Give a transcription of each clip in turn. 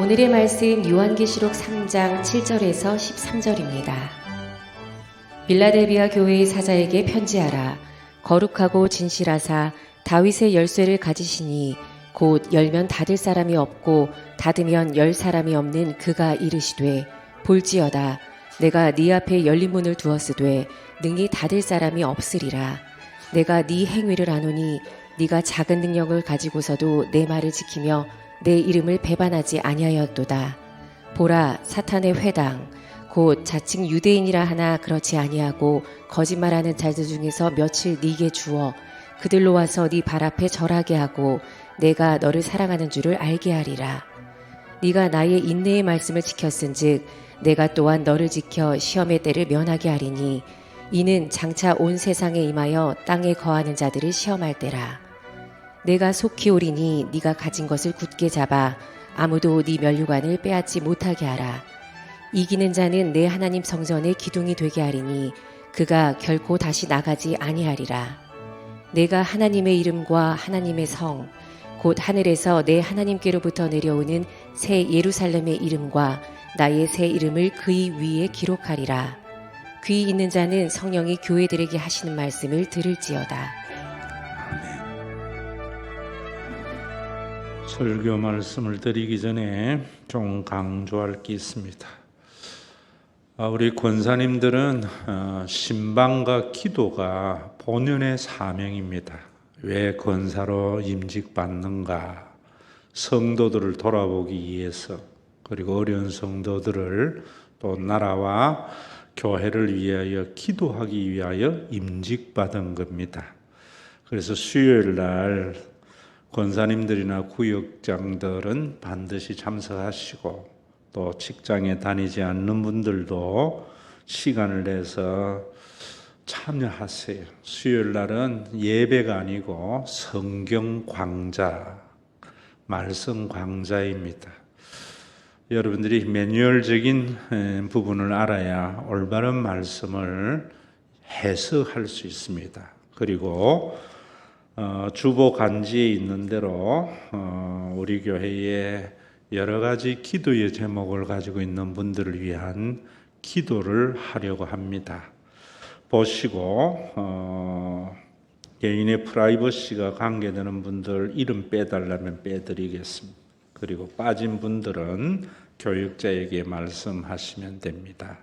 오늘의 말씀 요한계시록 3장 7절에서 13절입니다. 빌라델비아 교회의 사자에게 편지하라. 거룩하고 진실하사 다윗의 열쇠를 가지시니 곧 열면 닫을 사람이 없고 닫으면 열 사람이 없는 그가 이르시되 볼지어다 내가 네 앞에 열린 문을 두었으되 능히 닫을 사람이 없으리라. 내가 네 행위를 아노니 네가 작은 능력을 가지고서도 내 말을 지키며 내 이름을 배반하지 아니하였도다. 보라, 사탄의 회당 곧 자칭 유대인이라 하나 그렇지 아니하고 거짓말하는 자들 중에서 며칠 네게 주어 그들로 와서 네 발 앞에 절하게 하고 내가 너를 사랑하는 줄을 알게 하리라. 네가 나의 인내의 말씀을 지켰은즉 내가 또한 너를 지켜 시험의 때를 면하게 하리니 이는 장차 온 세상에 임하여 땅에 거하는 자들을 시험할 때라. 내가 속히 오리니 네가 가진 것을 굳게 잡아 아무도 네 면류관을 빼앗지 못하게 하라. 이기는 자는 내 하나님 성전의 기둥이 되게 하리니 그가 결코 다시 나가지 아니하리라. 내가 하나님의 이름과 하나님의 성 곧 하늘에서 내 하나님께로부터 내려오는 새 예루살렘의 이름과 나의 새 이름을 그의 위에 기록하리라. 귀 있는 자는 성령이 교회들에게 하시는 말씀을 들을지어다. 설교 말씀을 드리기 전에 좀 강조할 게 있습니다. 우리 권사님들은 신방과 기도가 본연의 사명입니다. 왜 권사로 임직받는가? 성도들을 돌아보기 위해서, 그리고 어려운 성도들을 또 나라와 교회를 위하여 기도하기 위하여 임직받은 겁니다. 그래서 수요일 날 권사님들이나 구역장들은 반드시 참석하시고 또 직장에 다니지 않는 분들도 시간을 내서 참여하세요. 수요일 날은 예배가 아니고 성경 광자, 말씀 광자입니다. 여러분들이 매뉴얼적인 부분을 알아야 올바른 말씀을 해석할 수 있습니다. 그리고 주보 간지에 있는 대로 우리 교회에 여러 가지 기도의 제목을 가지고 있는 분들을 위한 기도를 하려고 합니다. 보시고 개인의 프라이버시가 관계되는 분들 이름 빼달라면 빼드리겠습니다. 그리고 빠진 분들은 교육자에게 말씀하시면 됩니다.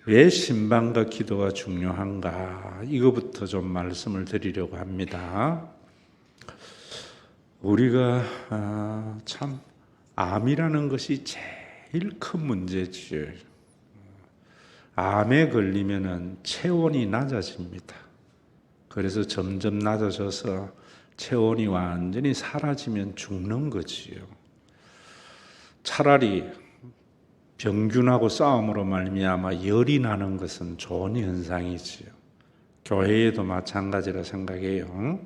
왜 신방과 기도가 중요한가? 이거부터 좀 말씀을 드리려고 합니다. 우리가 참 암이라는 것이 제일 큰 문제죠. 암에 걸리면은 체온이 낮아집니다. 그래서 점점 낮아져서 체온이 완전히 사라지면 죽는 거지요. 차라리 병균하고 싸움으로 말미암아 열이 나는 것은 좋은 현상이지요. 교회에도 마찬가지라 생각해요.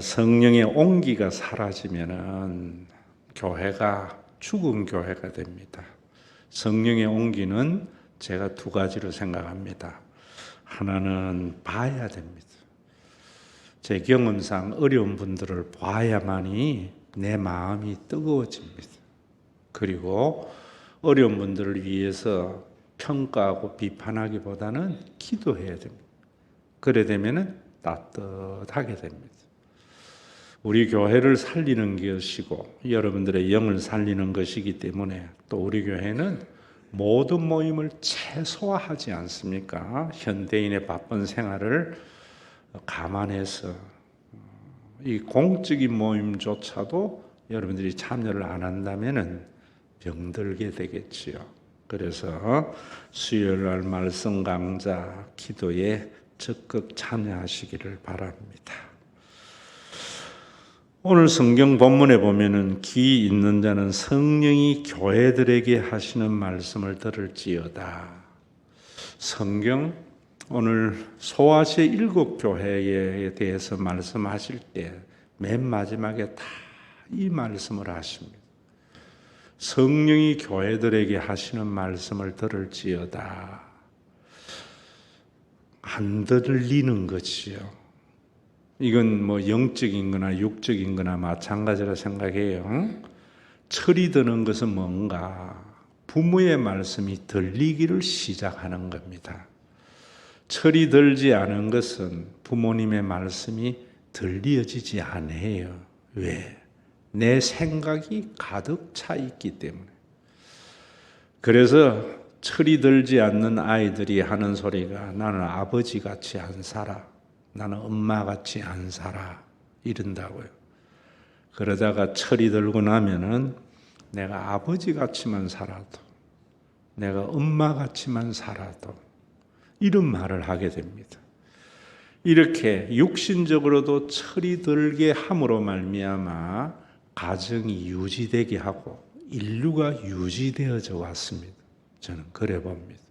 성령의 온기가 사라지면은 교회가 죽은 교회가 됩니다. 성령의 온기는 제가 두 가지로 생각합니다. 하나는 봐야 됩니다. 제 경험상 어려운 분들을 봐야만이 내 마음이 뜨거워집니다. 그리고 어려운 분들을 위해서 평가하고 비판하기보다는 기도해야 됩니다. 그래 되면은 따뜻하게 됩니다. 우리 교회를 살리는 것이고 여러분들의 영을 살리는 것이기 때문에 또 우리 교회는 모든 모임을 최소화하지 않습니까? 현대인의 바쁜 생활을 감안해서 이 공적인 모임조차도 여러분들이 참여를 안 한다면은 병들게 되겠지요. 그래서 수요일 날 말씀 강좌 기도에 적극 참여하시기를 바랍니다. 오늘 성경 본문에 보면은 귀 있는 자는 성령이 교회들에게 하시는 말씀을 들을지어다. 성경 오늘 소아시아 7교회에 대해서 말씀하실 때 맨 마지막에 다 이 말씀을 하십니다. 성령이 교회들에게 하시는 말씀을 들을지어다. 안 들리는 것이요. 이건 뭐 영적인 거나 육적인 거나 마찬가지라 생각해요. 철이 드는 것은 뭔가? 부모의 말씀이 들리기를 시작하는 겁니다. 철이 들지 않은 것은 부모님의 말씀이 들려지지 않아요. 왜? 내 생각이 가득 차 있기 때문에. 그래서 철이 들지 않는 아이들이 하는 소리가 나는 아버지 같이 안 살아. 나는 엄마 같이 안 살아. 이런다고요. 그러다가 철이 들고 나면은 내가 아버지 같이만 살아도, 내가 엄마 같이만 살아도 이런 말을 하게 됩니다. 이렇게 육신적으로도 철이 들게 함으로 말미암아 가정이 유지되게 하고 인류가 유지되어져 왔습니다. 저는 그래 봅니다.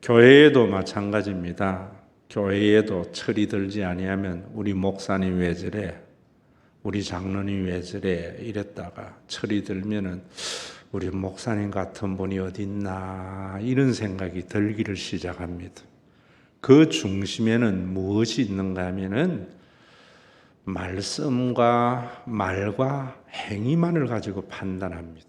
교회에도 마찬가지입니다. 교회에도 철이 들지 아니하면 우리 목사님 왜 저래? 우리 장로님 왜 저래? 이랬다가 철이 들면은 우리 목사님 같은 분이 어딨나 이런 생각이 들기를 시작합니다. 그 중심에는 무엇이 있는가 하면은 말씀과 말과 행위만을 가지고 판단합니다.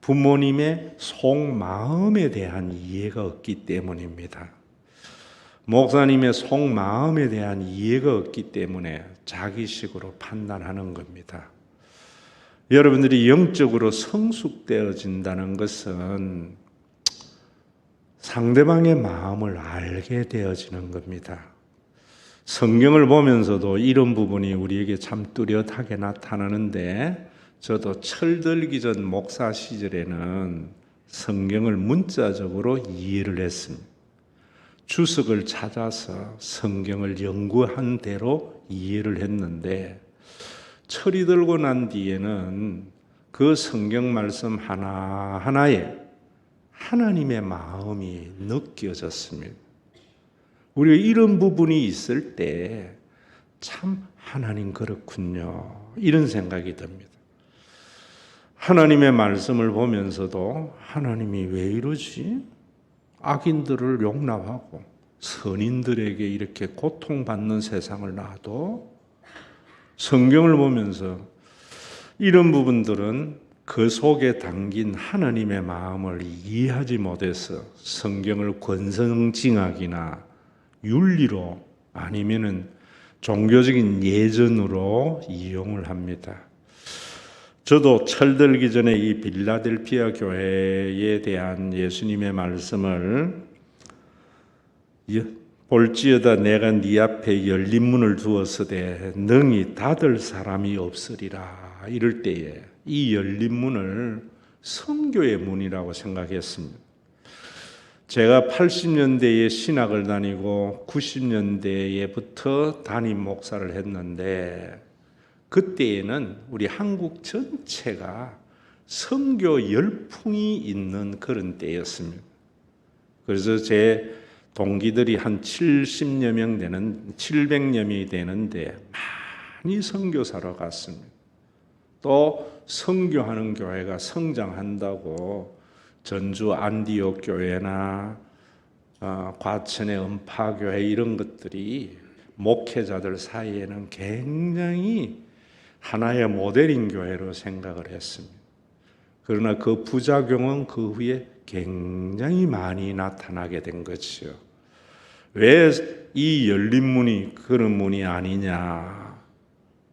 부모님의 속마음에 대한 이해가 없기 때문입니다. 목사님의 속마음에 대한 이해가 없기 때문에 자기식으로 판단하는 겁니다. 여러분들이 영적으로 성숙되어진다는 것은 상대방의 마음을 알게 되어지는 겁니다. 성경을 보면서도 이런 부분이 우리에게 참 뚜렷하게 나타나는데 저도 철들기 전 목사 시절에는 성경을 문자적으로 이해를 했습니다. 주석을 찾아서 성경을 연구한 대로 이해를 했는데 철이 들고 난 뒤에는 그 성경 말씀 하나하나에 하나님의 마음이 느껴졌습니다. 우리가 이런 부분이 있을 때 참 하나님 그렇군요. 이런 생각이 듭니다. 하나님의 말씀을 보면서도 하나님이 왜 이러지? 악인들을 용납하고 선인들에게 이렇게 고통받는 세상을 놔도 성경을 보면서 이런 부분들은 그 속에 담긴 하나님의 마음을 이해하지 못해서 성경을 권선징악이나 윤리로 아니면은 종교적인 예전으로 이용을 합니다. 저도 철들기 전에 이 빌라델피아 교회에 대한 예수님의 말씀을 볼지어다 내가 네 앞에 열린 문을 두었으되 능히 닫을 사람이 없으리라 이럴 때에 이 열린 문을 선교의 문이라고 생각했습니다. 제가 80년대에 신학을 다니고 90년대에부터 담임 목사를 했는데 그때에는 우리 한국 전체가 선교 열풍이 있는 그런 때였습니다. 그래서 제 동기들이 한 700여 명이 되는데 많이 선교사로 갔습니다. 또 선교하는 교회가 성장한다고 전주 안디옥 교회나 과천의 음파교회 이런 것들이 목회자들 사이에는 굉장히 하나의 모델인 교회로 생각을 했습니다. 그러나 그 부작용은 그 후에 굉장히 많이 나타나게 된 것이요. 왜 이 열린 문이 그런 문이 아니냐?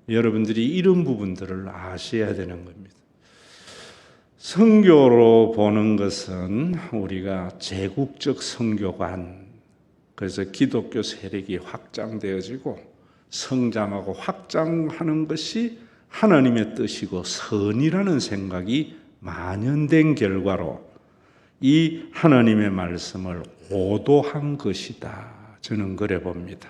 여러분들이 이런 부분들을 아셔야 되는 겁니다. 선교로 보는 것은 우리가 제국적 선교관, 그래서 기독교 세력이 확장되어지고 성장하고 확장하는 것이 하나님의 뜻이고 선이라는 생각이 만연된 결과로 이 하나님의 말씀을 오도한 것이다. 저는 그래 봅니다.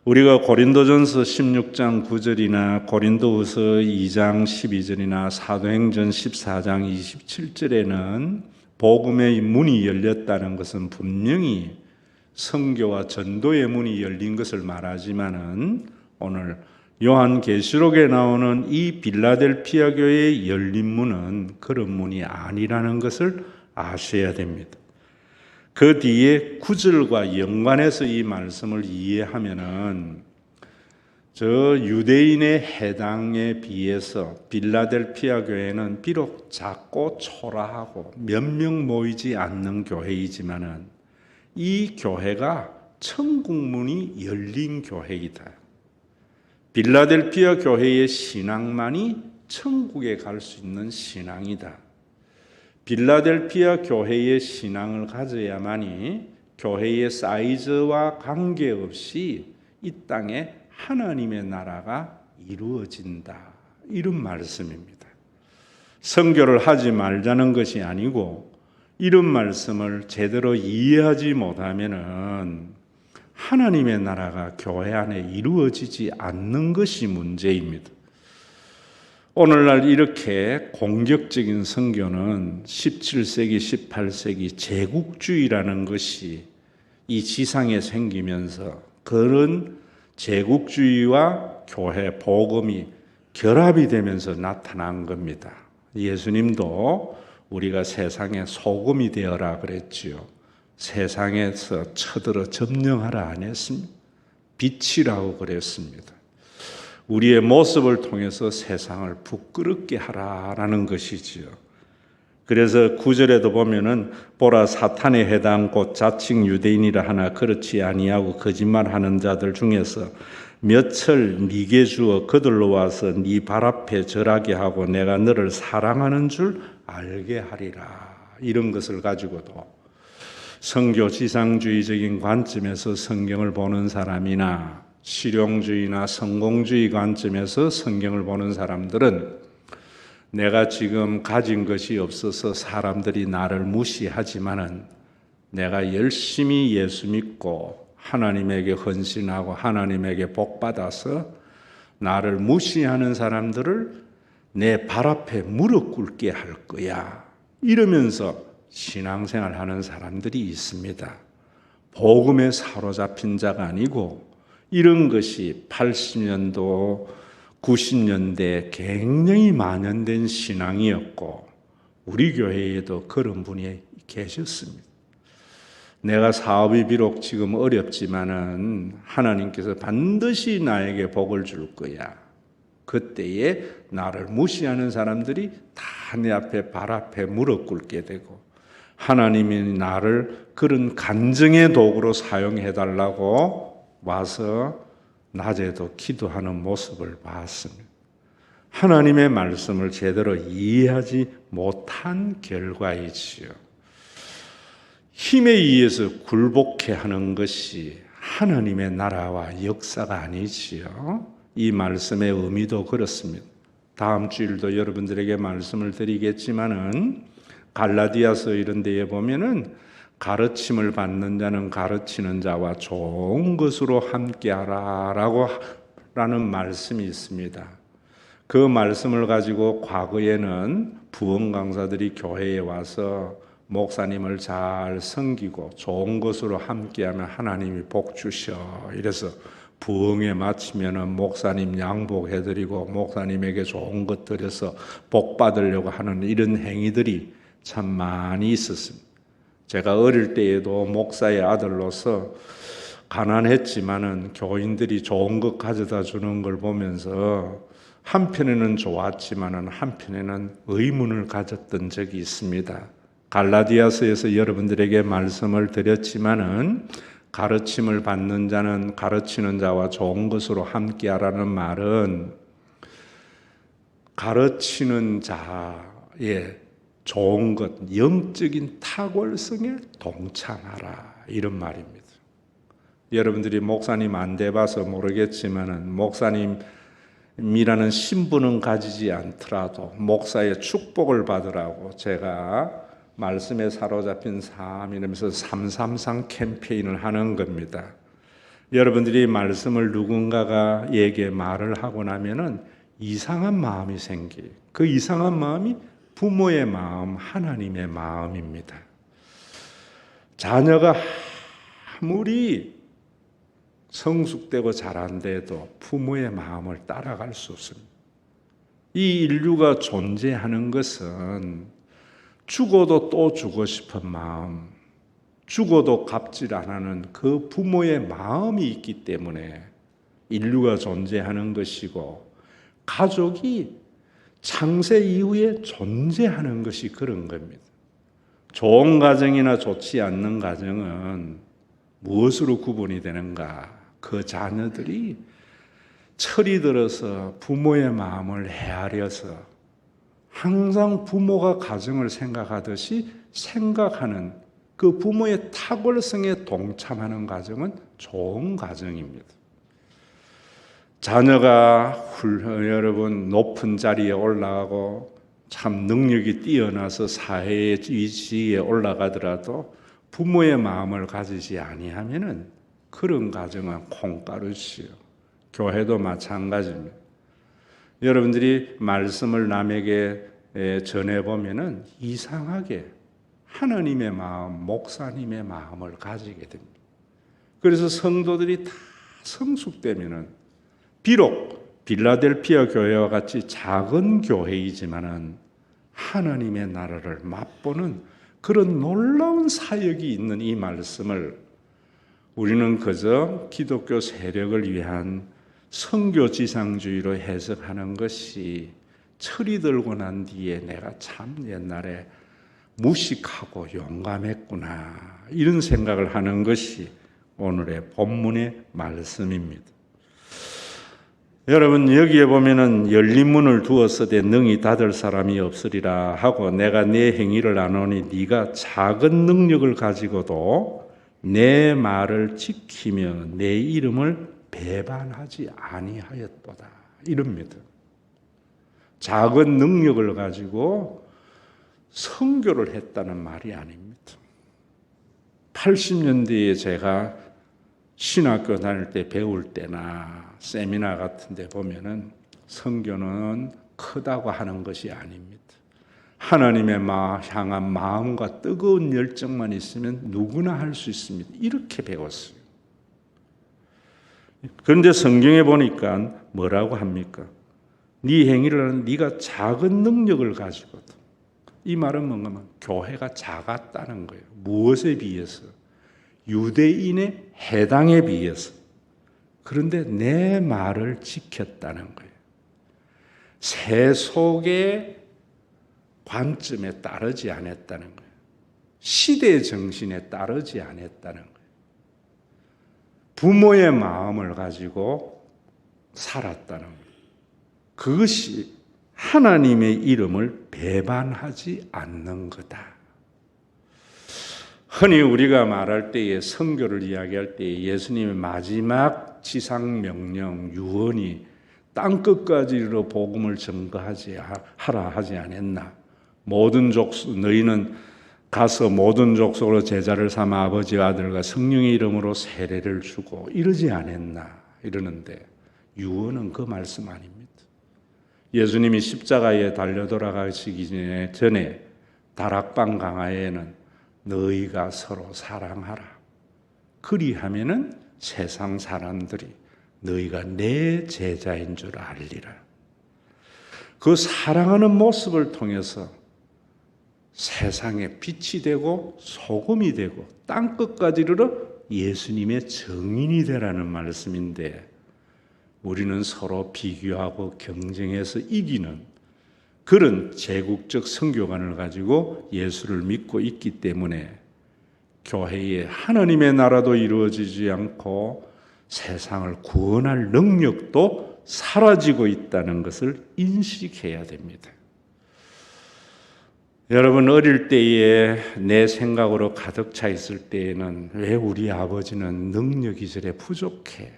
우리가 고린도전서 16장 9절이나 고린도후서 2장 12절이나 사도행전 14장 27절에는 복음의 문이 열렸다는 것은 분명히 선교와 전도의 문이 열린 것을 말하지만은 오늘 요한계시록에 나오는 이 빌라델피아 교회의 열린 문은 그런 문이 아니라는 것을 아셔야 됩니다. 그 뒤에 9절과 연관해서 이 말씀을 이해하면은 저 유대인의 해당에 비해서 빌라델피아 교회는 비록 작고 초라하고 몇 명 모이지 않는 교회이지만은 이 교회가 천국 문이 열린 교회이다. 빌라델피아 교회의 신앙만이 천국에 갈 수 있는 신앙이다. 빌라델피아 교회의 신앙을 가져야만이 교회의 사이즈와 관계없이 이 땅에 하나님의 나라가 이루어진다. 이런 말씀입니다. 선교를 하지 말자는 것이 아니고 이런 말씀을 제대로 이해하지 못하면은 하나님의 나라가 교회 안에 이루어지지 않는 것이 문제입니다. 오늘날 이렇게 공격적인 선교는 17세기, 18세기 제국주의라는 것이 이 지상에 생기면서 그런 제국주의와 교회, 복음이 결합이 되면서 나타난 겁니다. 예수님도 우리가 세상의 소금이 되어라 그랬지요. 세상에서 쳐들어 점령하라 안 했습니다. 빛이라고 그랬습니다. 우리의 모습을 통해서 세상을 부끄럽게 하라라는 것이지요. 그래서 9절에도 보면은 보라 사탄의 해당 곧 자칭 유대인이라 하나 그렇지 아니하고 거짓말하는 자들 중에서 몇철 네게 주어 그들로 와서 네 발 앞에 절하게 하고 내가 너를 사랑하는 줄 알게 하리라. 이런 것을 가지고도 성교 지상주의적인 관점에서 성경을 보는 사람이나 실용주의나 성공주의 관점에서 성경을 보는 사람들은 내가 지금 가진 것이 없어서 사람들이 나를 무시하지만은 내가 열심히 예수 믿고 하나님에게 헌신하고 하나님에게 복받아서 나를 무시하는 사람들을 내 발 앞에 무릎 꿇게 할 거야. 이러면서 신앙생활 하는 사람들이 있습니다. 복음에 사로잡힌 자가 아니고 이런 것이 80년도, 90년대에 굉장히 만연된 신앙이었고 우리 교회에도 그런 분이 계셨습니다. 내가 사업이 비록 지금 어렵지만은 하나님께서 반드시 나에게 복을 줄 거야. 그때에 나를 무시하는 사람들이 다 내 앞에 발 앞에 무릎 꿇게 되고 하나님이 나를 그런 간증의 도구로 사용해 달라고 와서 낮에도 기도하는 모습을 봤습니다. 하나님의 말씀을 제대로 이해하지 못한 결과이지요. 힘에 의해서 굴복해 하는 것이 하나님의 나라와 역사가 아니지요. 이 말씀의 의미도 그렇습니다. 다음 주일도 여러분들에게 말씀을 드리겠지만은 갈라디아서 이런 데에 보면은 가르침을 받는 자는 가르치는 자와 좋은 것으로 함께하라라고 라는 말씀이 있습니다. 그 말씀을 가지고 과거에는 부흥 강사들이 교회에 와서 목사님을 잘 섬기고 좋은 것으로 함께하면 하나님이 복 주셔. 이래서 부흥에 마치면은 목사님 양복해드리고 목사님에게 좋은 것 드려서 복 받으려고 하는 이런 행위들이 참 많이 있었습니다. 제가 어릴 때에도 목사의 아들로서 가난했지만은 교인들이 좋은 것 가져다 주는 걸 보면서 한편에는 좋았지만은 한편에는 의문을 가졌던 적이 있습니다. 갈라디아서에서 여러분들에게 말씀을 드렸지만은 가르침을 받는 자는 가르치는 자와 좋은 것으로 함께하라는 말은 가르치는 자의 좋은 것, 영적인 탁월성에 동참하라 이런 말입니다. 여러분들이 목사님 안 돼봐서 모르겠지만은 목사님이라는 신분은 가지지 않더라도 목사의 축복을 받으라고 제가 말씀에 사로잡힌 삶 이러면서 333 캠페인을 하는 겁니다. 여러분들이 말씀을 누군가에게 말을 하고 나면은 이상한 마음이 생겨요. 그 이상한 마음이 부모의 마음, 하나님의 마음입니다. 자녀가 아무리 성숙되고 자란데도 부모의 마음을 따라갈 수 없습니다. 이 인류가 존재하는 것은 죽어도 또 주고 싶은 마음, 죽어도 갚질 안 하는 그 부모의 마음이 있기 때문에 인류가 존재하는 것이고 가족이 창세 이후에 존재하는 것이 그런 겁니다. 좋은 가정이나 좋지 않는 가정은 무엇으로 구분이 되는가? 그 자녀들이 철이 들어서 부모의 마음을 헤아려서 항상 부모가 가정을 생각하듯이 생각하는 그 부모의 탁월성에 동참하는 가정은 좋은 가정입니다. 자녀가 여러분 높은 자리에 올라가고 참 능력이 뛰어나서 사회의 위치에 올라가더라도 부모의 마음을 가지지 아니하면은 그런 가정은 콩가루시요. 교회도 마찬가지입니다. 여러분들이 말씀을 남에게 전해보면은 이상하게 하나님의 마음, 목사님의 마음을 가지게 됩니다. 그래서 성도들이 다 성숙되면은 비록 빌라델피아 교회와 같이 작은 교회이지만은 하나님의 나라를 맛보는 그런 놀라운 사역이 있는 이 말씀을 우리는 그저 기독교 세력을 위한 선교지상주의로 해석하는 것이 철이 들고 난 뒤에 내가 참 옛날에 무식하고 용감했구나 이런 생각을 하는 것이 오늘의 본문의 말씀입니다. 여러분 여기에 보면은 열린 문을 두었으되 능히 닫을 사람이 없으리라 하고 내가 내 행위를 아노니 네가 작은 능력을 가지고도 내 말을 지키며 내 이름을 배반하지 아니하였도다 이럽니다. 작은 능력을 가지고 선교를 했다는 말이 아닙니다. 80년대에 제가 신학교 다닐 때 배울 때나 세미나 같은 데 보면은 선교는 크다고 하는 것이 아닙니다. 하나님의 향한 마음과 뜨거운 열정만 있으면 누구나 할 수 있습니다. 이렇게 배웠어요. 그런데 성경에 보니까 뭐라고 합니까? 네 행위를 하는 네가 작은 능력을 가지고도 이 말은 뭔가 하면 교회가 작았다는 거예요. 무엇에 비해서? 유대인의 해당에 비해서. 그런데 내 말을 지켰다는 거예요. 세속의 관점에 따르지 않았다는 거예요. 시대 정신에 따르지 않았다는 거예요. 부모의 마음을 가지고 살았다는 거예요. 그것이 하나님의 이름을 배반하지 않는 거다. 흔히 우리가 말할 때에 선교를 이야기할 때에 예수님의 마지막 지상 명령 유언이 땅끝까지 이르러 복음을 전거하지 하라 하지 않았나? 모든 족속 너희는 가서 모든 족속으로 제자를 삼아 아버지와 아들과 성령의 이름으로 세례를 주고 이러지 않았나? 이러는데 유언은 그 말씀 아닙니다. 예수님이 십자가에 달려 돌아가시기 전에 다락방 강화에는 너희가 서로 사랑하라. 그리하면은 세상 사람들이 너희가 내 제자인 줄 알리라. 그 사랑하는 모습을 통해서 세상에 빛이 되고 소금이 되고 땅끝까지 이르러 예수님의 증인이 되라는 말씀인데 우리는 서로 비교하고 경쟁해서 이기는 그런 제국적 선교관을 가지고 예수를 믿고 있기 때문에 교회에 하나님의 나라도 이루어지지 않고 세상을 구원할 능력도 사라지고 있다는 것을 인식해야 됩니다. 여러분 어릴 때에 내 생각으로 가득 차 있을 때에는 왜 우리 아버지는 능력이 저래 부족해?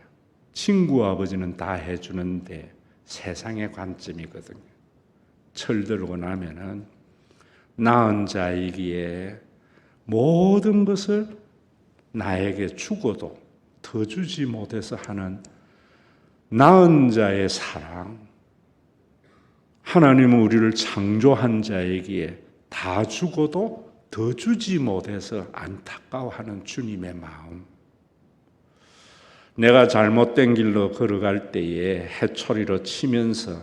친구 아버지는 다 해주는데 세상의 관점이거든요. 철들고 나면은 낳은 자이기에 모든 것을 나에게 주고도 더 주지 못해서 하는 낳은 자의 사랑, 하나님은 우리를 창조한 자에게 다 주고도 더 주지 못해서 안타까워하는 주님의 마음. 내가 잘못된 길로 걸어갈 때에 해초리로 치면서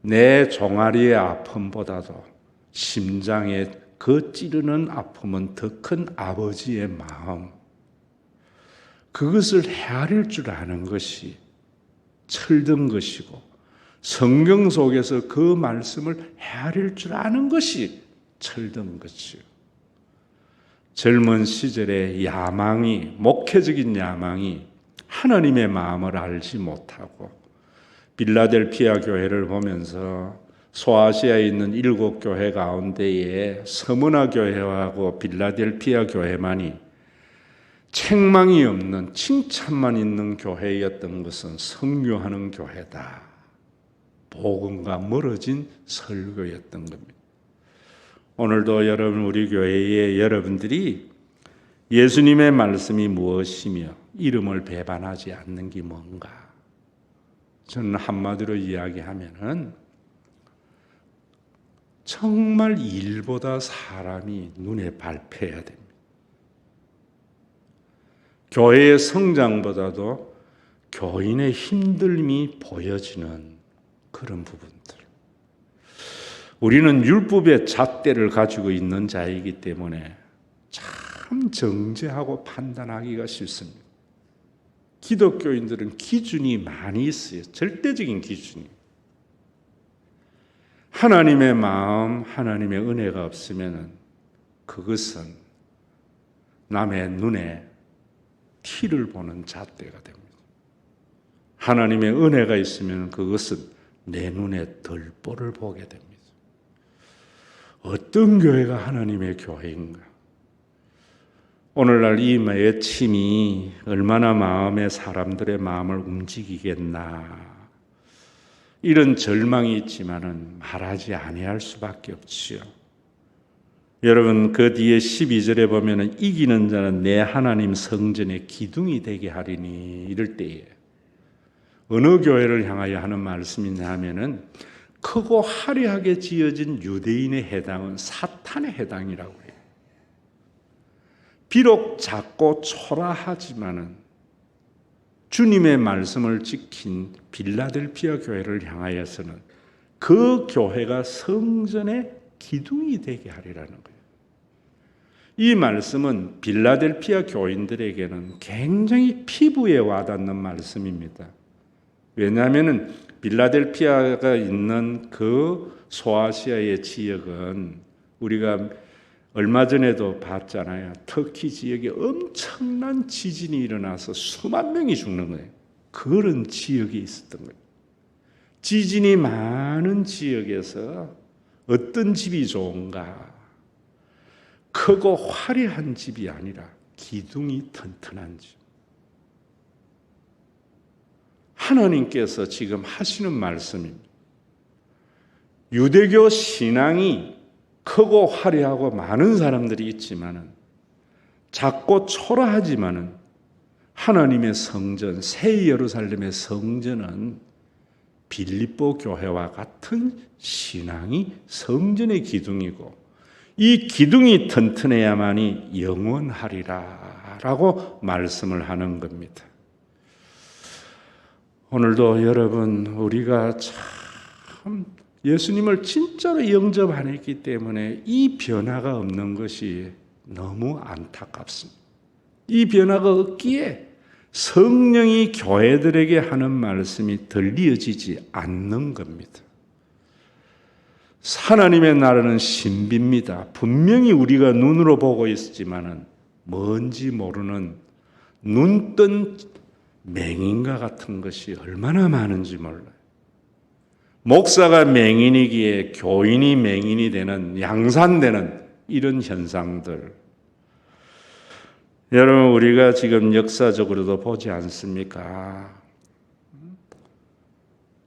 내 종아리의 아픔보다도 심장에 그 찌르는 아픔은 더 큰 아버지의 마음. 그것을 헤아릴 줄 아는 것이 철든 것이고 성경 속에서 그 말씀을 헤아릴 줄 아는 것이 철든 것이요. 젊은 시절의 야망이, 목회적인 야망이 하나님의 마음을 알지 못하고 빌라델피아 교회를 보면서 소아시아에 있는 7교회 가운데에 서머나 교회하고 빌라델피아 교회만이 책망이 없는 칭찬만 있는 교회였던 것은 성교하는 교회다. 복음과 멀어진 설교였던 겁니다. 오늘도 여러분, 우리 교회의 여러분들이 예수님의 말씀이 무엇이며 이름을 배반하지 않는 게 뭔가? 저는 한마디로 이야기하면은 정말 일보다 사람이 눈에 밟혀야 됩니다. 교회의 성장보다도 교인의 힘듦이 보여지는 그런 부분들. 우리는 율법의 잣대를 가지고 있는 자이기 때문에 참 정죄하고 판단하기가 쉽습니다. 기독교인들은 기준이 많이 있어요. 절대적인 기준이. 하나님의 마음, 하나님의 은혜가 없으면 그것은 남의 눈에 티를 보는 잣대가 됩니다. 하나님의 은혜가 있으면 그것은 내 눈에 덜보를 보게 됩니다. 어떤 교회가 하나님의 교회인가? 오늘날 이 매침이 얼마나 마음의 사람들의 마음을 움직이겠나? 이런 절망이 있지만은 말하지 아니할 수밖에 없지요. 여러분, 그 뒤에 12절에 보면은 이기는 자는 내 하나님 성전의 기둥이 되게 하리니, 이럴 때에 어느 교회를 향하여 하는 말씀이냐 하면은 크고 화려하게 지어진 유대인의 해당은 사탄의 해당이라고 해요. 비록 작고 초라하지만은 주님의 말씀을 지킨 빌라델피아 교회를 향하여서는 그 교회가 성전의 기둥이 되게 하리라는 거예요. 이 말씀은 빌라델피아 교인들에게는 굉장히 피부에 와닿는 말씀입니다. 왜냐하면 빌라델피아가 있는 그 소아시아의 지역은 우리가 얼마 전에도 봤잖아요. 터키 지역에 엄청난 지진이 일어나서 수만 명이 죽는 거예요. 그런 지역이 있었던 거예요. 지진이 많은 지역에서 어떤 집이 좋은가? 크고 화려한 집이 아니라 기둥이 튼튼한 집. 하나님께서 지금 하시는 말씀입니다. 유대교 신앙이 크고 화려하고 많은 사람들이 있지만은 작고 초라하지만은 하나님의 성전, 새 예루살렘의 성전은 빌립보 교회와 같은 신앙이 성전의 기둥이고 이 기둥이 튼튼해야만이 영원하리라라고 말씀을 하는 겁니다. 오늘도 여러분, 우리가 참 예수님을 진짜로 영접 안 했기 때문에 이 변화가 없는 것이 너무 안타깝습니다. 이 변화가 없기에 성령이 교회들에게 하는 말씀이 들려지지 않는 겁니다. 하나님의 나라는 신비입니다. 분명히 우리가 눈으로 보고 있지만은 뭔지 모르는 눈뜬 맹인과 같은 것이 얼마나 많은지 몰라요. 목사가 맹인이기에 교인이 맹인이 되는, 양산되는 이런 현상들. 여러분, 우리가 지금 역사적으로도 보지 않습니까?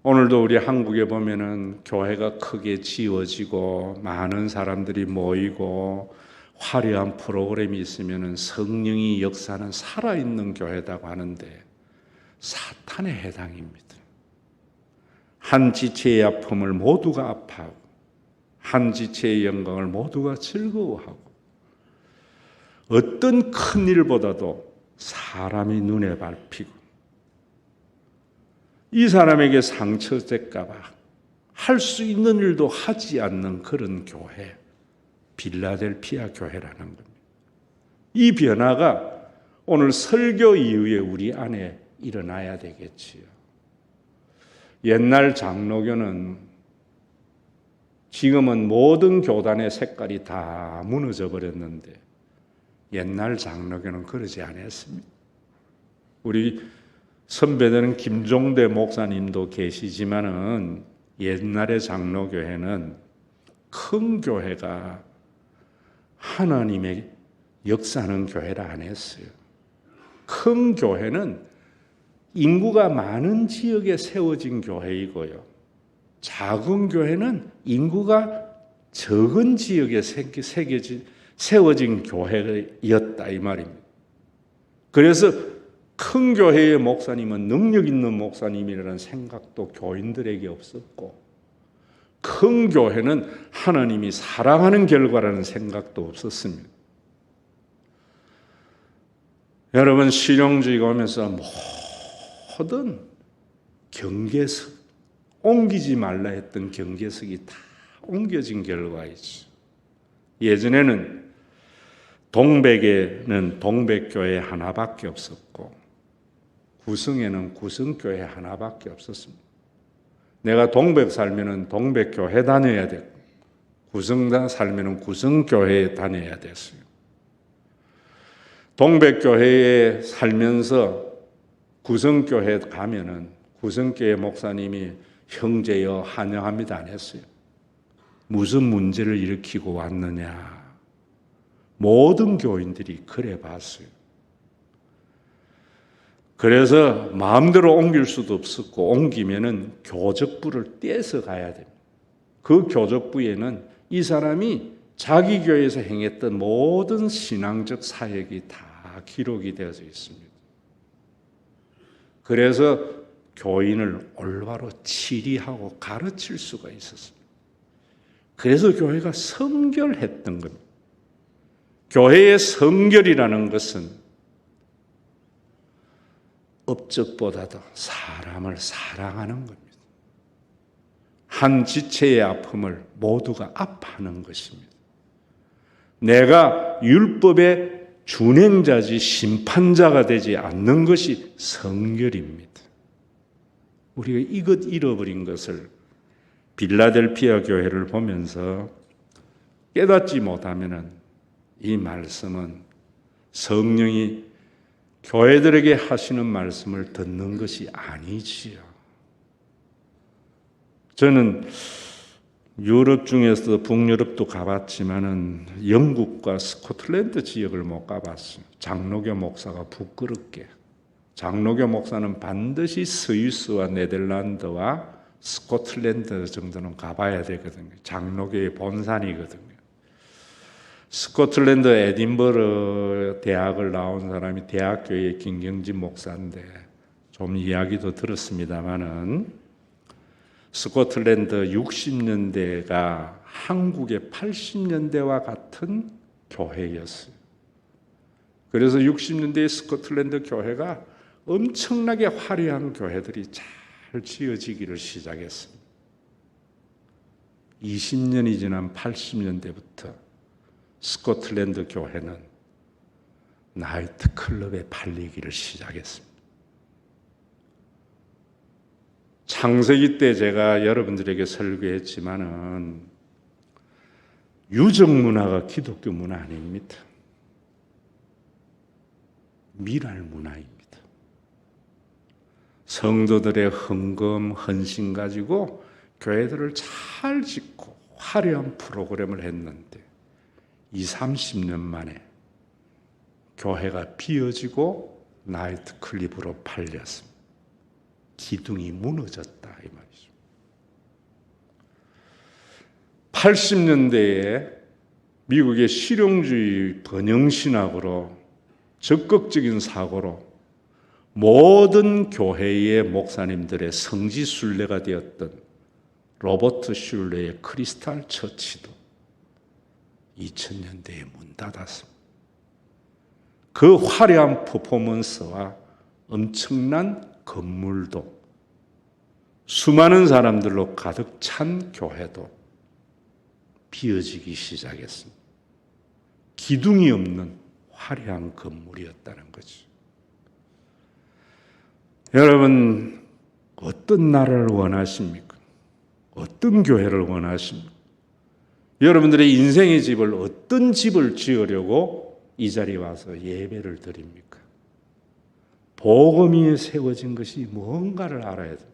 오늘도 우리 한국에 보면은 교회가 크게 지어지고 많은 사람들이 모이고 화려한 프로그램이 있으면은 성령이 역사하는 살아있는 교회라고 하는데 사탄의 해당입니다. 한 지체의 아픔을 모두가 아파하고 한 지체의 영광을 모두가 즐거워하고 어떤 큰 일보다도 사람이 눈에 밟히고 이 사람에게 상처 될까 봐 할 수 있는 일도 하지 않는 그런 교회, 빌라델피아 교회라는 겁니다. 이 변화가 오늘 설교 이후에 우리 안에 일어나야 되겠지요. 옛날 장로교는 지금은 모든 교단의 색깔이 다 무너져 버렸는데 옛날 장로교는 그러지 않았습니다. 우리 선배들은 김종대 목사님도 계시지만은 옛날의 장로교회는 큰 교회가 하나님의 역사하는 교회라 안 했어요. 큰 교회는 인구가 많은 지역에 세워진 교회이고요. 작은 교회는 인구가 적은 지역에 세워진 교회였다 이 말입니다. 그래서 큰 교회의 목사님은 능력 있는 목사님이라는 생각도 교인들에게 없었고 큰 교회는 하나님이 사랑하는 결과라는 생각도 없었습니다. 여러분 실용주의가 오면서 모든 경계석 옮기지 말라 했던 경계석이 다 옮겨진 결과이죠. 예전에는 동백에는 동백교회 하나밖에 없었고 구성에는 구성교회 하나밖에 없었습니다. 내가 동백 살면은 동백교회 다녀야 되고 구성 살면은 구성교회에 다녀야 됐어요. 동백교회에 살면서 구성교회 가면은 구성교회 목사님이 형제여 환영합니다 안 했어요. 무슨 문제를 일으키고 왔느냐. 모든 교인들이 그래 봤어요. 그래서 마음대로 옮길 수도 없었고 옮기면은 교적부를 떼서 가야 됩니다. 그 교적부에는 이 사람이 자기 교회에서 행했던 모든 신앙적 사역이 다 기록이 되어져 있습니다. 그래서 교인을 올바로 치리하고 가르칠 수가 있었습니다. 그래서 교회가 성결했던 겁니다. 교회의 성결이라는 것은 업적보다도 사람을 사랑하는 겁니다. 한 지체의 아픔을 모두가 아파하는 것입니다. 내가 율법의 준행자지 심판자가 되지 않는 것이 성결입니다. 우리가 이것 잃어버린 것을 빌라델피아 교회를 보면서 깨닫지 못하면은 이 말씀은 성령이 교회들에게 하시는 말씀을 듣는 것이 아니지요. 저는 유럽 중에서 북유럽도 가봤지만은 영국과 스코틀랜드 지역을 못 가봤어요. 장로교 목사가 부끄럽게. 장로교 목사는 반드시 스위스와 네덜란드와 스코틀랜드 정도는 가봐야 되거든요. 장로교의 본산이거든요. 스코틀랜드 에딘버러 대학을 나온 사람이 대학교의 김경진 목사인데 좀 이야기도 들었습니다마는 스코틀랜드 60년대가 한국의 80년대와 같은 교회였어요. 그래서 60년대의 스코틀랜드 교회가 엄청나게 화려한 교회들이 잘 지어지기를 시작했습니다. 20년이 지난 80년대부터 스코틀랜드 교회는 나이트 클럽에 팔리기를 시작했습니다. 창세기 때 제가 여러분들에게 설교했지만은 유적 문화가 기독교 문화 아닙니다. 미랄 문화입니다. 성도들의 헌금, 헌신 가지고 교회들을 잘 짓고 화려한 프로그램을 했는데 20-30년 만에 교회가 비어지고 나이트 클럽으로 팔렸습니다. 기둥이 무너졌다 이 말이죠. 80년대에 미국의 실용주의 번영신학으로 적극적인 사고로 모든 교회의 목사님들의 성지순례가 되었던 로버트 슐레의 크리스탈 처치도 2000년대에 문 닫았습니다. 그 화려한 퍼포먼스와 엄청난 건물도 수많은 사람들로 가득 찬 교회도 비어지기 시작했습니다. 기둥이 없는 화려한 건물이었다는 거죠. 여러분, 어떤 나라를 원하십니까? 어떤 교회를 원하십니까? 여러분들의 인생의 집을 어떤 집을 지으려고 이 자리에 와서 예배를 드립니까? 복음 위에 세워진 것이 뭔가를 알아야 돼요.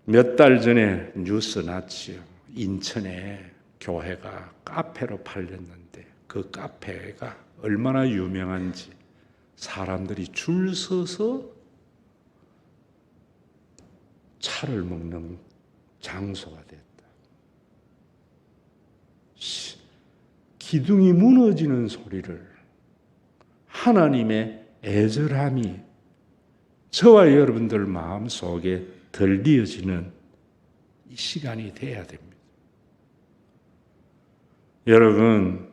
몇 달 전에 뉴스 났지요. 인천에 교회가 카페로 팔렸는데 그 카페가 얼마나 유명한지 사람들이 줄 서서 차를 먹는 장소가 됐다. 기둥이 무너지는 소리를 하나님의 애절함이 저와 여러분들 마음속에 들리어지는 이 시간이 돼야 됩니다. 여러분,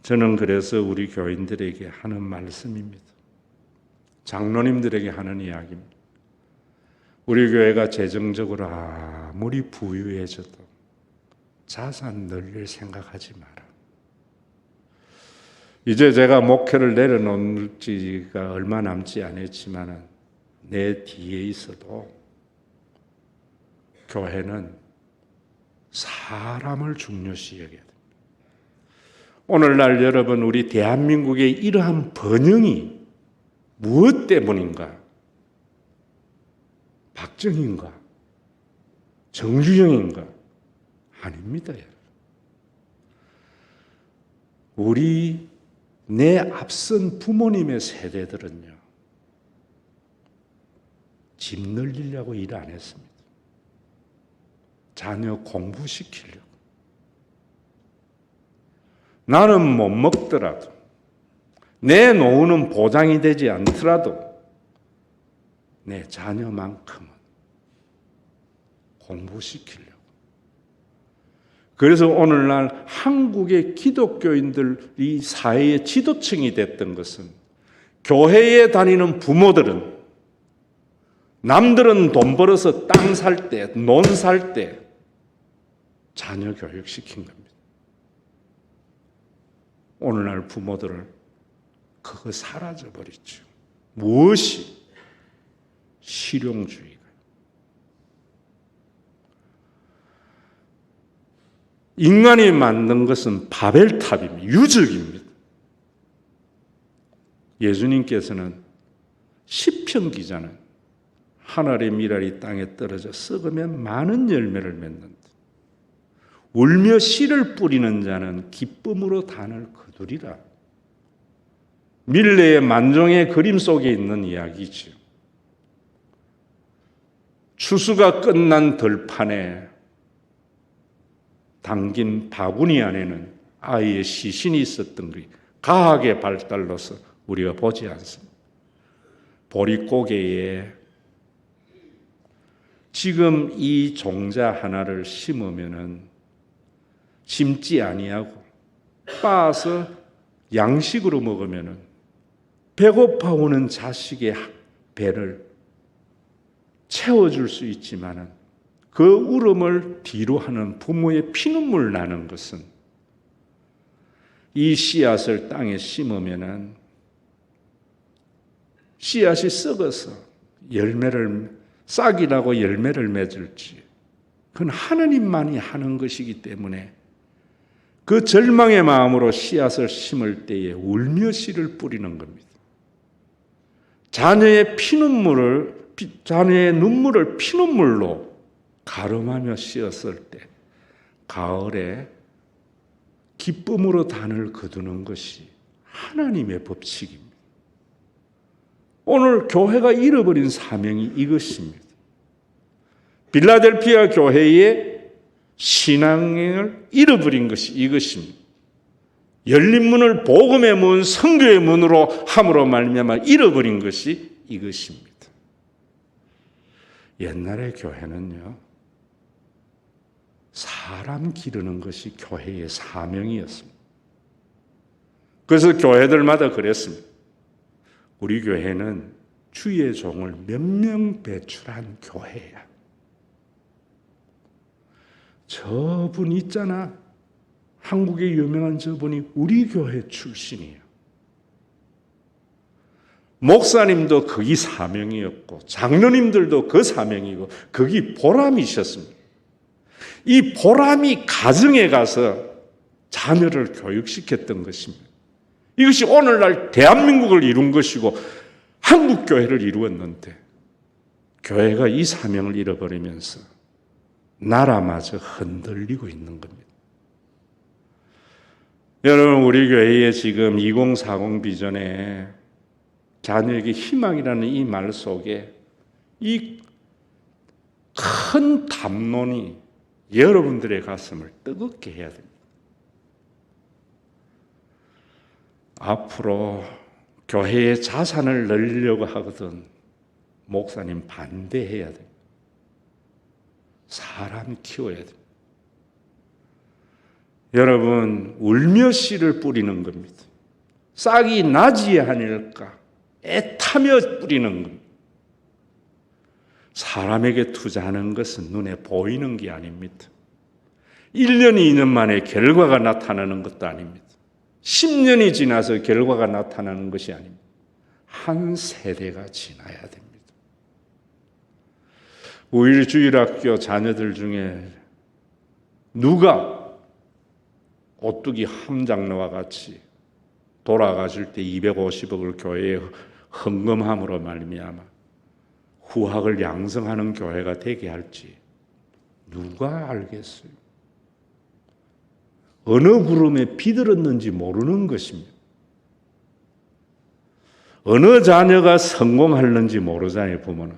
저는 그래서 우리 교인들에게 하는 말씀입니다. 장로님들에게 하는 이야기입니다. 우리 교회가 재정적으로 아무리 부유해져도 자산 늘릴 생각하지 마라. 이제 제가 목회를 내려놓을 지가 얼마 남지 않았지만 내 뒤에 있어도 교회는 사람을 중요시 여겨야 됩니다. 오늘날 여러분, 우리 대한민국의 이러한 번영이 무엇 때문인가? 박정희인가? 정주영인가? 아닙니다. 우리 내 앞선 부모님의 세대들은요, 집 늘리려고 일 안 했습니다. 자녀 공부시키려고. 나는 못 먹더라도, 내 노후는 보장이 되지 않더라도 내 자녀만큼은 공부시키려고. 그래서 오늘날 한국의 기독교인들이 사회의 지도층이 됐던 것은 교회에 다니는 부모들은 남들은 돈 벌어서 땅 살 때, 논 살 때 자녀 교육시킨 겁니다. 오늘날 부모들은 그거 사라져버렸죠. 무엇이? 실용주의가. 인간이 만든 것은 바벨탑입니다. 유적입니다. 예수님께서는 시편 기자는 하늘의 미랄이 땅에 떨어져 썩으면 많은 열매를 맺는다. 울며 씨를 뿌리는 자는 기쁨으로 단을 거두리라. 밀레의 만종의 그림 속에 있는 이야기죠. 추수가 끝난 들판에 담긴 바구니 안에는 아이의 시신이 있었던 것이 과학의 발달로서 우리가 보지 않습니다. 보릿고개에 지금 이 종자 하나를 심으면은 심지 아니하고 빻아서 양식으로 먹으면은 배고파 오는 자식의 배를 채워줄 수 있지만은 그 울음을 뒤로 하는 부모의 피눈물 나는 것은 이 씨앗을 땅에 심으면은 씨앗이 썩어서 싹이 나고 열매를 맺을지 그건 하나님만이 하는 것이기 때문에 그 절망의 마음으로 씨앗을 심을 때에 울며 씨를 뿌리는 겁니다. 자녀의 눈물을 피눈물로 가름하며 씌었을 때 가을에 기쁨으로 단을 거두는 것이 하나님의 법칙입니다. 오늘 교회가 잃어버린 사명이 이것입니다. 빌라델피아 교회의 신앙을 잃어버린 것이 이것입니다. 열린 문을 복음의 문, 선교의 문으로 함으로 말미암아 잃어버린 것이 이것입니다. 옛날의 교회는요, 사람 기르는 것이 교회의 사명이었습니다. 그래서 교회들마다 그랬습니다. 우리 교회는 주의 종을 몇 명 배출한 교회야. 저분 있잖아. 한국의 유명한 저분이 우리 교회 출신이에요. 목사님도 거기 사명이었고 장로님들도 그 사명이고 거기 보람이셨습니다. 이 보람이 가정에 가서 자녀를 교육시켰던 것입니다. 이것이 오늘날 대한민국을 이룬 것이고 한국교회를 이루었는데 교회가 이 사명을 잃어버리면서 나라마저 흔들리고 있는 겁니다. 여러분, 우리 교회에 지금 2040 비전에 자녀에게 희망이라는 이 말 속에 이 큰 담론이 여러분들의 가슴을 뜨겁게 해야 됩니다. 앞으로 교회의 자산을 늘리려고 하거든 목사님 반대해야 됩니다. 사람 키워야 됩니다. 여러분, 울며 씨를 뿌리는 겁니다. 싹이 나지 아니할까 애타며 뿌리는 겁니다. 사람에게 투자하는 것은 눈에 보이는 게 아닙니다. 1년, 2년 만에 결과가 나타나는 것도 아닙니다. 10년이 지나서 결과가 나타나는 것이 아닙니다. 한 세대가 지나야 됩니다. 우일주일학교 자녀들 중에 누가 오뚜기 함장로와 같이 돌아가실 때 250억을 교회에 헌금함으로 말미암아 후학을 양성하는 교회가 되게 할지 누가 알겠어요? 어느 구름에 비들었는지 모르는 것입니다. 어느 자녀가 성공하는지 모르잖아요, 부모는.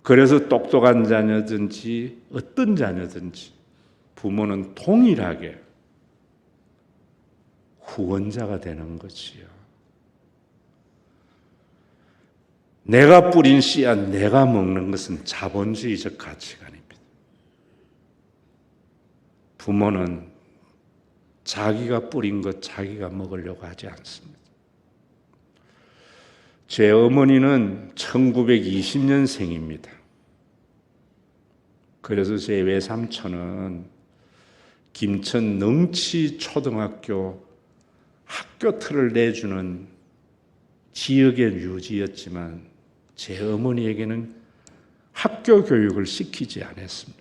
그래서 똑똑한 자녀든지 어떤 자녀든지 부모는 동일하게 후원자가 되는 거지요. 내가 뿌린 씨앗, 내가 먹는 것은 자본주의적 가치관입니다. 부모는 자기가 뿌린 것 자기가 먹으려고 하지 않습니다. 제 어머니는 1920년생입니다. 그래서 제 외삼촌은 김천 능치초등학교 학교 틀을 내주는 지역의 유지였지만 제 어머니에게는 학교 교육을 시키지 않았습니다.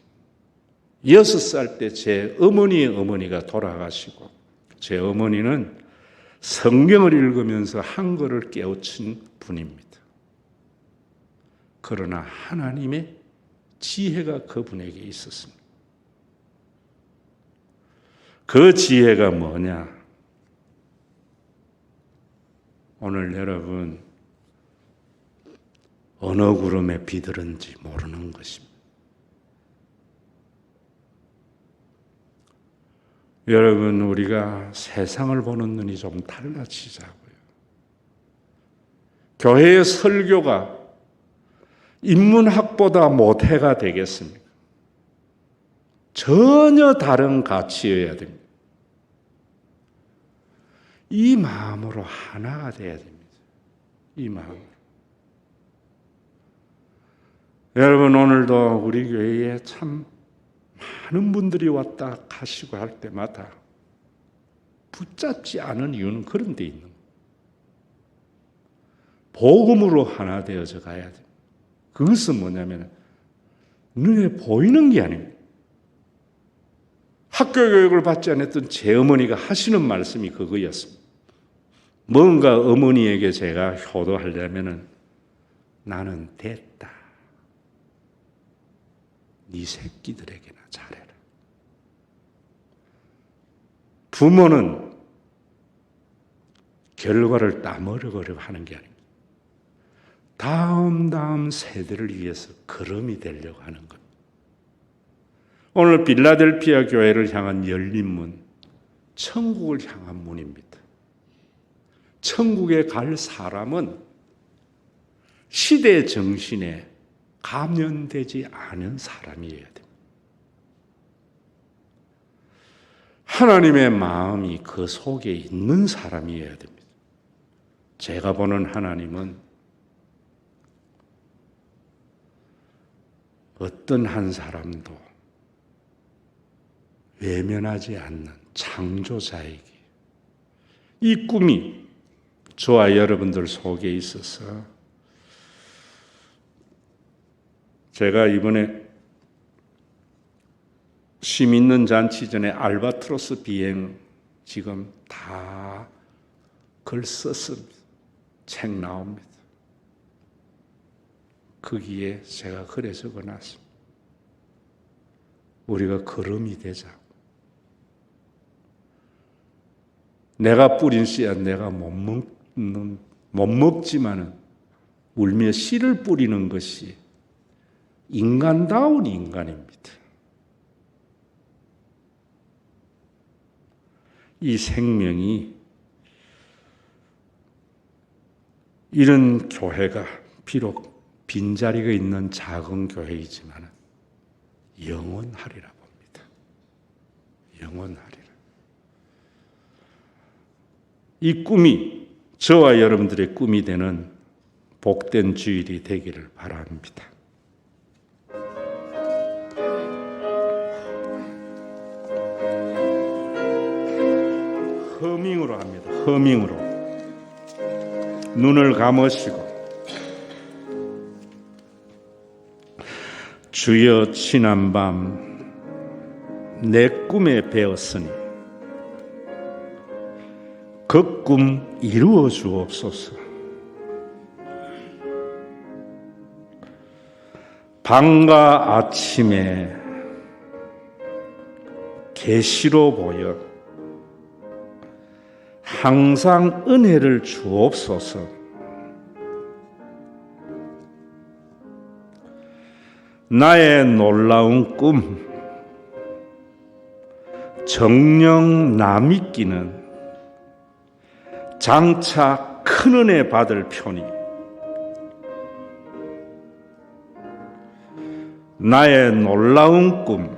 6살 때 제 어머니의 어머니가 돌아가시고 제 어머니는 성경을 읽으면서 한글을 깨우친 분입니다. 그러나 하나님의 지혜가 그분에게 있었습니다. 그 지혜가 뭐냐? 오늘 여러분 어느 구름에 비들은지 모르는 것입니다. 여러분, 우리가 세상을 보는 눈이 좀 달라지자고요. 교회의 설교가 인문학보다 모태가 되겠습니까? 전혀 다른 가치여야 됩니다. 이 마음으로 하나가 돼야 됩니다. 이 마음. 여러분, 오늘도 우리 교회에 참 많은 분들이 왔다 가시고 할 때마다 붙잡지 않은 이유는 그런 데 있는 거예요. 복음으로 하나 되어져 가야 됩니다. 그것은 뭐냐면 눈에 보이는 게 아닙니다. 학교 교육을 받지 않았던 제 어머니가 하시는 말씀이 그거였습니다. 뭔가 어머니에게 제가 효도하려면 나는 됐다. 네 새끼들에게나 잘해라. 부모는 결과를 따먹으려고 하는 게 아닙니다. 다음 세대를 위해서 걸음이 되려고 하는 겁니다. 오늘 빌라델피아 교회를 향한 열린 문, 천국을 향한 문입니다. 천국에 갈 사람은 시대 정신에 감염되지 않은 사람이어야 됩니다. 하나님의 마음이 그 속에 있는 사람이어야 됩니다. 제가 보는 하나님은 어떤 한 사람도 외면하지 않는 창조자에게 이 꿈이 저와 여러분들 속에 있어서 제가 이번에 쉼 있는 잔치 전에 알바트로스 비행 지금 다 글 썼습니다. 책 나옵니다. 거기에 제가 글에 적어놨습니다. 우리가 걸음이 되자. 내가 뿌린 씨앗 내가 못 먹지만은 울며 씨를 뿌리는 것이 인간다운 인간입니다. 이 생명이 이런 교회가 비록 빈자리가 있는 작은 교회이지만 영원하리라 봅니다. 영원하리라. 이 꿈이 저와 여러분들의 꿈이 되는 복된 주일이 되기를 바랍니다. 허밍으로 합니다. 허밍으로. 눈을 감으시고 주여 지난밤 내 꿈에 배었으니 그 꿈 이루어 주옵소서. 밤과 아침에 계시로 보여 항상 은혜를 주옵소서. 나의 놀라운 꿈 정녕 나 믿기는 장차 큰 은혜 받을 편이 나의 놀라운 꿈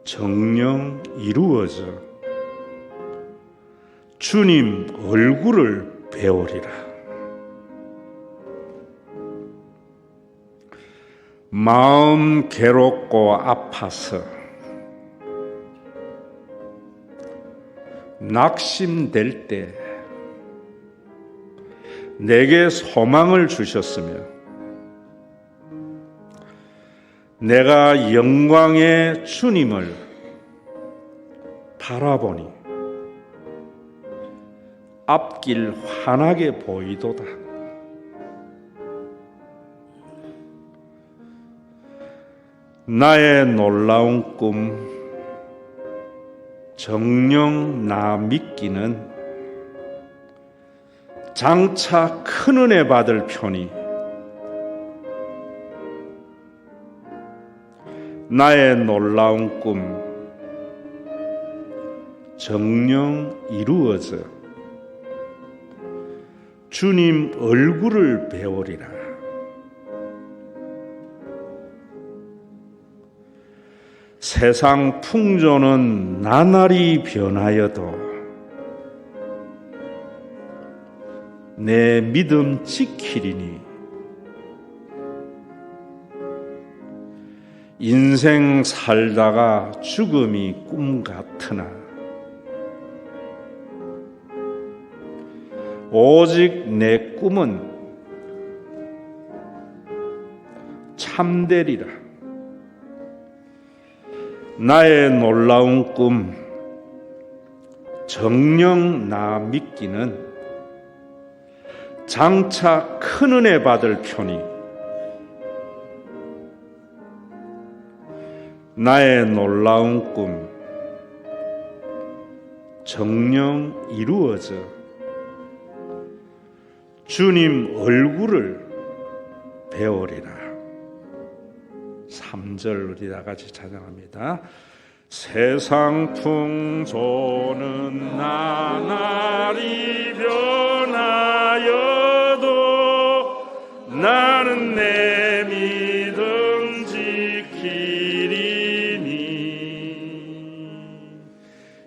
정녕 이루어져 주님 얼굴을 배우리라. 마음 괴롭고 아파서 낙심될 때 내게 소망을 주셨으며 내가 영광의 주님을 바라보니 앞길 환하게 보이도다. 나의 놀라운 꿈 정녕 나 믿기는 장차 큰 은혜 받을 편이 나의 놀라운 꿈 정녕 이루어져 주님 얼굴을 배우리라. 세상 풍조는 나날이 변하여도 내 믿음 지키리니 인생 살다가 죽음이 꿈 같으나 오직 내 꿈은 참되리라. 나의 놀라운 꿈 정녕 나 믿기는 장차 큰 은혜 받을 편이 나의 놀라운 꿈 정녕 이루어져 주님 얼굴을 배우리라. 3절 우리 다 같이 찬양합니다. 세상 풍조는 나날이 변하여도 나는 내 믿음 지키리니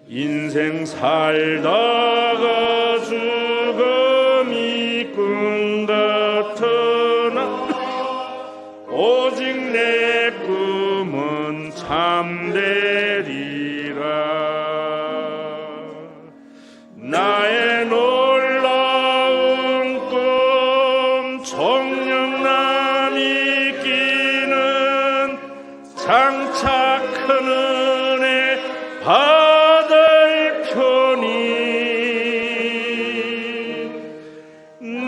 인생 살다가 죽음이 꿈 같으나 오직 내 꿈은 참되리라. 나의 믿기는 장차 큰 은혜 받을 편이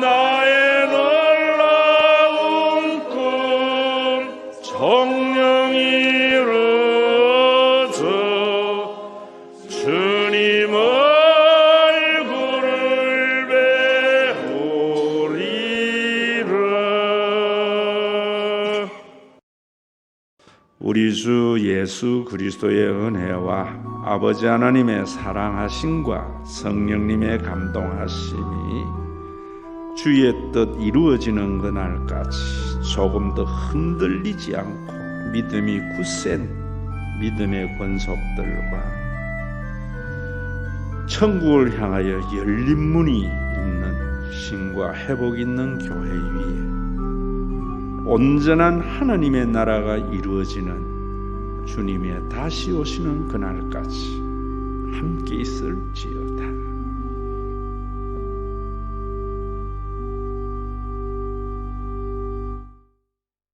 나의 놀라운 꿈 정령 이루어져 주님 얼굴을 배우리라. 우리 주 예수 그리스도의 은혜와 아버지 하나님의 사랑하심과 성령님의 감동하심이 주의 뜻 이루어지는 그날까지 조금 더 흔들리지 않고 믿음이 굳센 믿음의 권속들과 천국을 향하여 열린 문이 있는 신과 회복 있는 교회 위에 온전한 하나님의 나라가 이루어지는 주님의 다시 오시는 그날까지 함께 있을지어다.